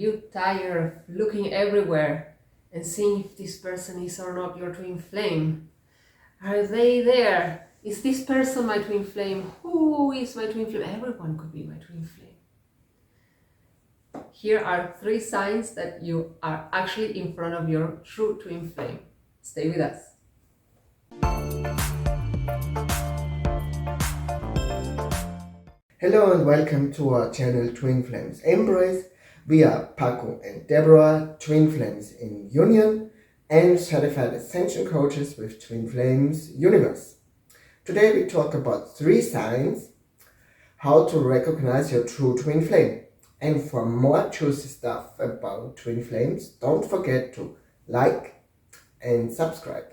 you tired of looking everywhere and seeing if this person is or not your twin flame? Are they there? Is this person my twin flame? Who is my twin flame? Everyone could be my twin flame. Here are 3 signs that you are actually in front of your true twin flame. Stay with us. Hello and welcome to our channel Twin Flames Embrace. We are Paco and Déborah, Twin Flames in Union and certified ascension coaches with Twin Flames Universe. Today we talk about 3 signs how to recognize your true twin flame. And for more juicy stuff about twin flames, don't forget to like and subscribe.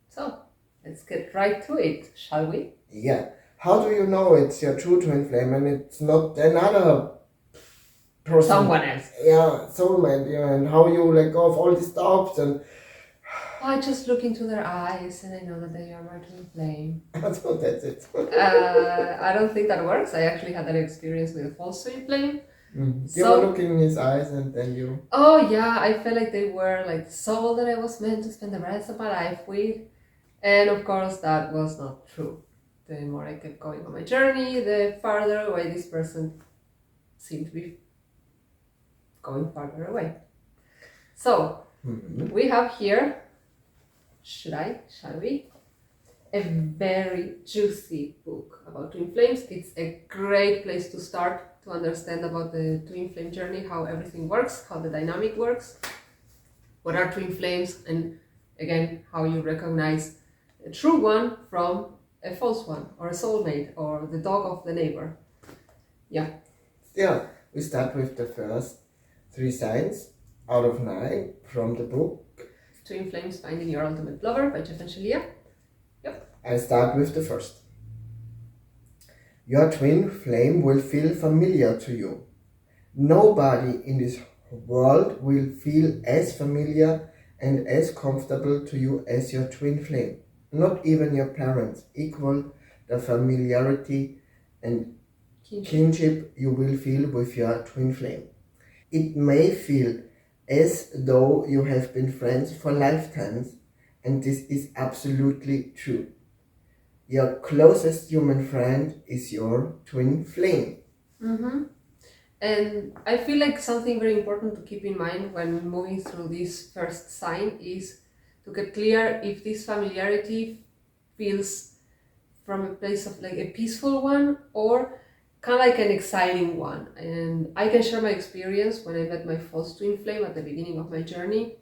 So, let's get right to it, shall we? Yeah. How do you know it's your true twin flame and it's not another person? Someone else. Yeah, soulmate, yeah, and how you let go of all these doubts and... I just look into their eyes and I know that they are my twin flame. So that's it. I don't think that works. I actually had that experience with a false twin flame. You were looking in his eyes and then you... Oh yeah, I felt like they were like the soul that I was meant to spend the rest of my life with. And of course that was not true. The more I kept going on my journey, the farther away this person seemed to be going farther away. So, we have here, shall we? A very juicy book about twin flames. It's a great place to start to understand about the twin flame journey, how everything works, how the dynamic works, what are twin flames, and again, how you recognize a true one from a false one, or a soulmate, or the dog of the neighbor. Yeah, we start with the first 3 signs out of 9 from the book Twin Flames Finding Your Ultimate Lover by Jeff and Shalia. Yep. I start with the first. Your twin flame will feel familiar to you. Nobody in this world will feel as familiar and as comfortable to you as your twin flame. Not even your parents equal the familiarity and kinship you will feel with your twin flame. It may feel as though you have been friends for lifetimes, and this is absolutely true. Your closest human friend is your twin flame. And I feel like something very important to keep in mind when moving through this first sign is to get clear if this familiarity feels from a place of like a peaceful one or kind of like an exciting one. And I can share my experience when I met my false twin flame at the beginning of my journey.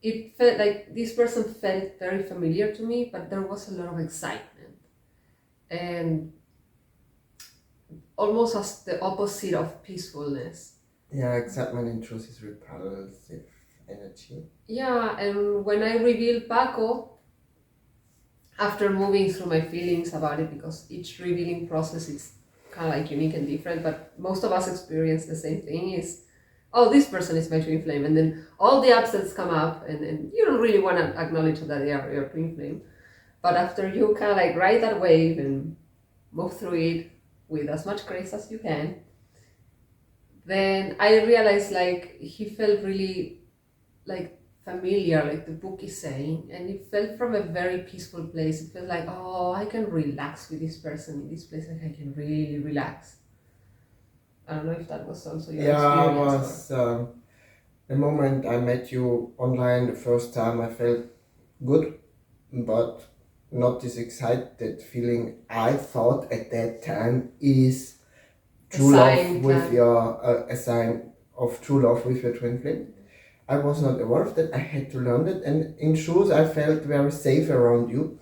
It felt like this person felt very familiar to me, but there was a lot of excitement and almost as the opposite of peacefulness. Yeah, excitement in truth is repulsive energy. Yeah, and when I revealed Paco, after moving through my feelings about it, because each revealing process is kind of like unique and different, but most of us experience the same thing is, oh, this person is my twin flame, and then all the upsets come up, and you don't really want to acknowledge that they are your twin flame. But after you kind of like ride that wave and move through it with as much grace as you can, then I realized like he felt really like familiar, like the book is saying, and it felt from a very peaceful place. It felt like, oh, I can relax with this person in this place, like I can really relax. I don't know if that was also your experience. It was the moment I met you online the first time. I felt good, but not this excited feeling I thought at that time is true love with your a sign of true love with your twin flame. I was not aware of that. I had to learn that, and in truth I felt very safe around you.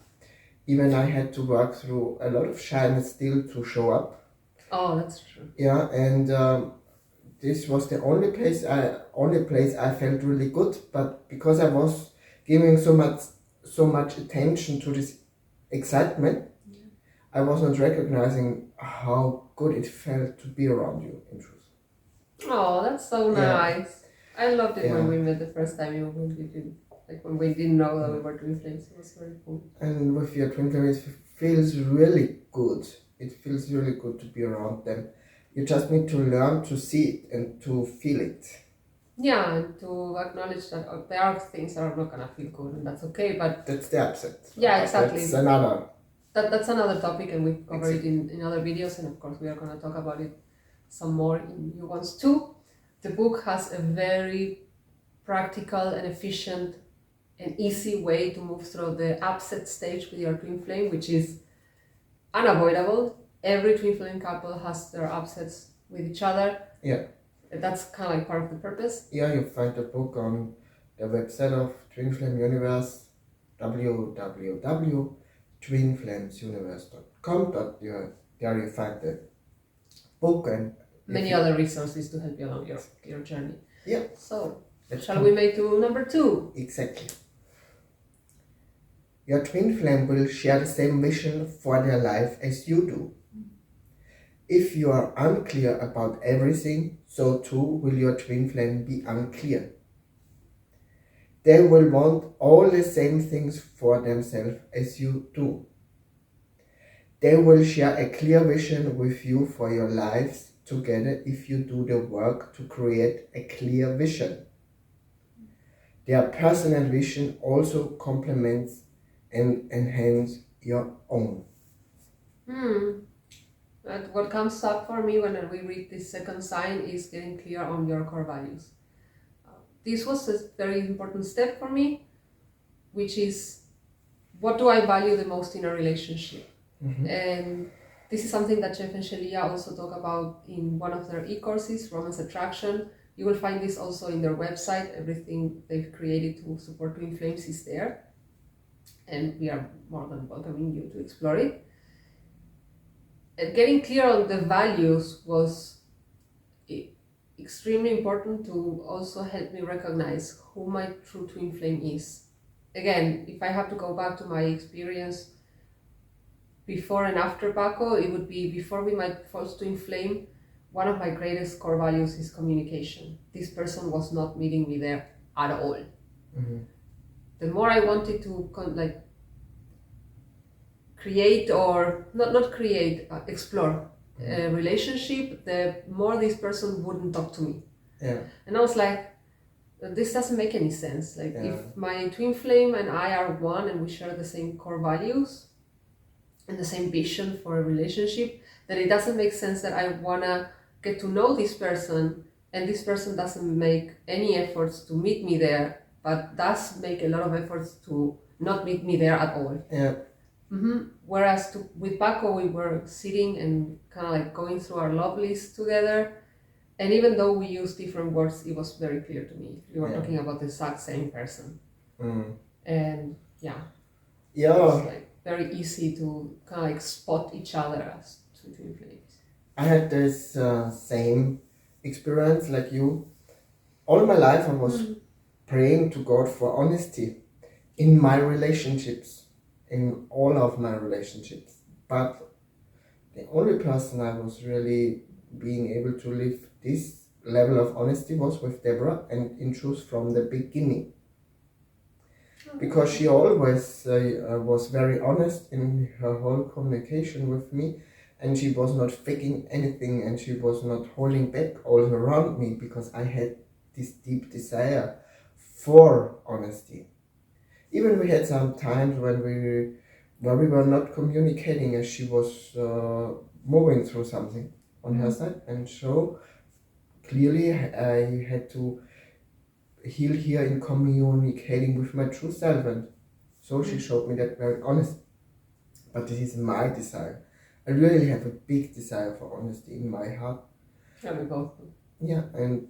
Even I had to work through a lot of shyness still to show up. Oh, that's true. Yeah, and this was the only place I felt really good. But because I was giving so much attention to this excitement, I was not recognizing how good it felt to be around you in truth. Oh, that's so nice. I loved it when we met the first time, when we didn't know that we were twin flames. It was very cool. And with your twin flames, it feels really good. It feels really good to be around them. You just need to learn to see it and to feel it. Yeah, and to acknowledge that there are things that are not gonna feel good, and that's okay. But That's the upset. yeah, exactly. That's another. That's another topic, and we've covered it in other videos, and of course we are gonna talk about it some more in new ones too. The book has a very practical and efficient and easy way to move through the upset stage with your twin flame, which is unavoidable. Every twin flame couple has their upsets with each other. Yeah. That's kind of like part of the purpose. Yeah, you find the book on the website of Twinflame Universe, www.twinflamesuniverse.com. There you find the book and many other resources to help you along your journey. Yeah. So, shall we make to number 2? Exactly. Your twin flame will share the same vision for their life as you do. If you are unclear about everything, so too will your twin flame be unclear. They will want all the same things for themselves as you do. They will share a clear vision with you for your lives together if you do the work to create a clear vision. Their personal vision also complements and enhances your own. And what comes up for me when we read this second sign is getting clear on your core values. This was a very important step for me, which is, what do I value the most in a relationship? Mm-hmm. And this is something that Jeff and Shelia also talk about in one of their e-courses, Romance Attraction. You will find this also in their website. Everything they've created to support twin flames is there. And we are more than welcoming you to explore it. And getting clear on the values was extremely important to also help me recognize who my true twin flame is. Again, if I have to go back to my experience before and after Paco, it would be before we met first twin flame. One of my greatest core values is communication. This person was not meeting me there at all. Mm-hmm. The more I wanted to create or not create, explore a relationship, the more this person wouldn't talk to me. Yeah. And I was like, this doesn't make any sense. Like, if my twin flame and I are one and we share the same core values and the same vision for a relationship, then it doesn't make sense that I wanna get to know this person and this person doesn't make any efforts to meet me there, but does make a lot of efforts to not meet me there at all. Yeah. Mm-hmm. Whereas with Paco, we were sitting and kind of like going through our love list together. And even though we used different words, it was very clear to me. We were talking about the exact same person. And yeah. It was like very easy to kind of like spot each other as two twin flames. I had this same experience like you. All my life I was praying to God for honesty in my relationships, in all of my relationships. But the only person I was really being able to live this level of honesty was with Déborah, and in truth from the beginning. Because she always was very honest in her whole communication with me, and she was not faking anything, and she was not holding back all around me, because I had this deep desire for honesty. Even we had some times when we were not communicating, as she was moving through something on her side, and so clearly I had to heal here in communicating with my true self, and so she showed me that very honest. But this is my desire. I really have a big desire for honesty in my heart. Yeah, we both. Yeah, and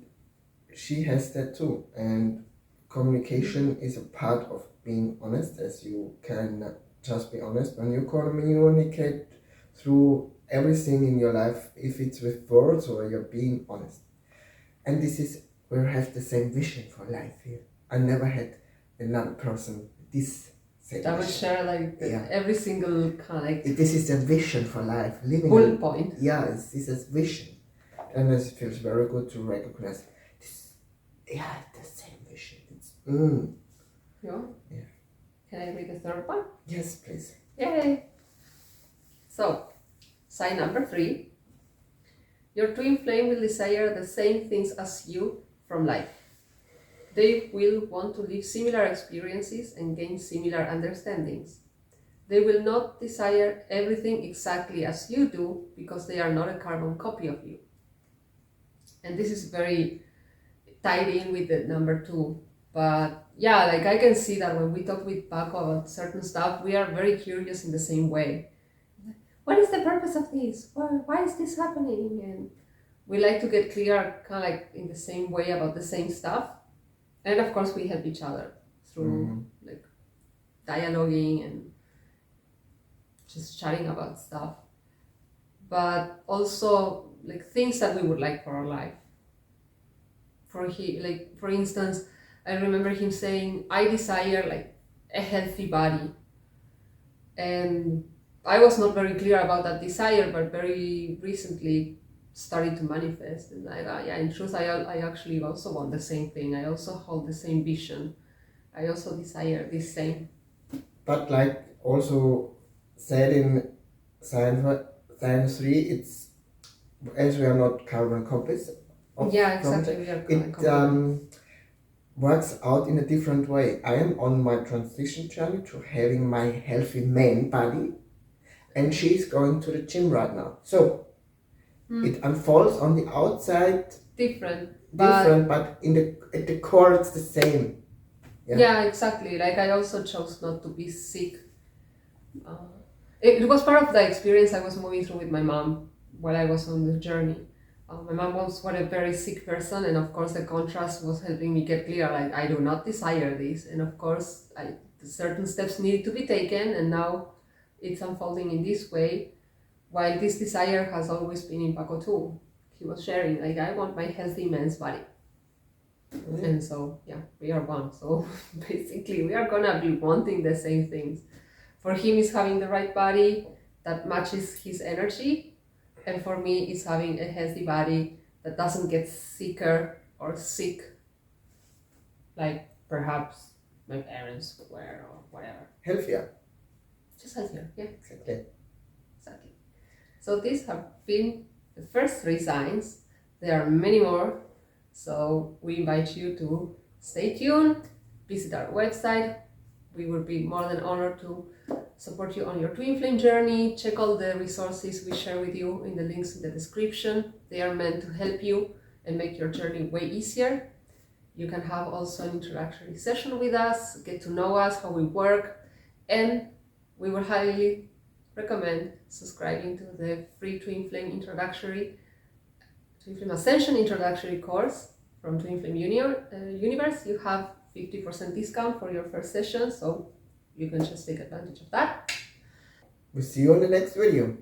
she has that too. And communication is a part of being honest, as you can just be honest when you communicate through everything in your life, if it's with words or you're being honest. And this is, we have the same vision for life here. I never had another person this same that vision. would share like every single kind of like this is the vision for life, living bullet point. Yeah, this is vision, and it feels very good to recognize this. Yeah, the same vision. It's Yeah. Can I read the third one? Yes, please. Yay! So, sign number 3. Your twin flame will desire the same things as you from life. They will want to live similar experiences and gain similar understandings. They will not desire everything exactly as you do because they are not a carbon copy of you. And this is very tied in with the number 2. But yeah, like I can see that when we talk with Paco about certain stuff, we are very curious in the same way. What is the purpose of this? Why is this happening? And we like to get clear kind of like in the same way about the same stuff. And of course we help each other through like dialoguing and just chatting about stuff. But also like things that we would like for our life. For instance, I remember him saying, I desire like a healthy body. And I was not very clear about that desire, but very recently started to manifest. And yeah, in truth, I actually also want the same thing. I also hold the same vision. I also desire this same. But like also said in Science 3, it's, as we are not carbon copies of Yeah, exactly. We are it works out in a different way. I am on my transition journey to having my healthy man body, and she's going to the gym right now. So it unfolds on the outside different, but at the core it's the same. Yeah, exactly. Like I also chose not to be sick. It was part of the experience I was moving through with my mom while I was on the journey. My mom was a very sick person, and of course the contrast was helping me get clear, like I do not desire this, and of course certain steps needed to be taken, and now it's unfolding in this way, while this desire has always been in Paco too. He was sharing, like I want my healthy man's body. And so yeah, we are one, so basically we are gonna be wanting the same things. For him is having the right body that matches his energy, and for me is having a healthy body that doesn't get sicker or sick like perhaps my parents were or whatever. Healthier. Just healthier, yeah. Exactly. So these have been the first 3 signs. There are many more, so we invite you to stay tuned, visit our website. We would be more than honored to support you on your Twinflame journey. Check all the resources we share with you in the links in the description. They are meant to help you and make your journey way easier. You can have also an introductory session with us, get to know us, how we work, and we would highly recommend subscribing to the free Twinflame Ascension introductory course from Twinflame Universe. You have 50% discount for your first session, so you can just take advantage of that. We'll see you on the next video.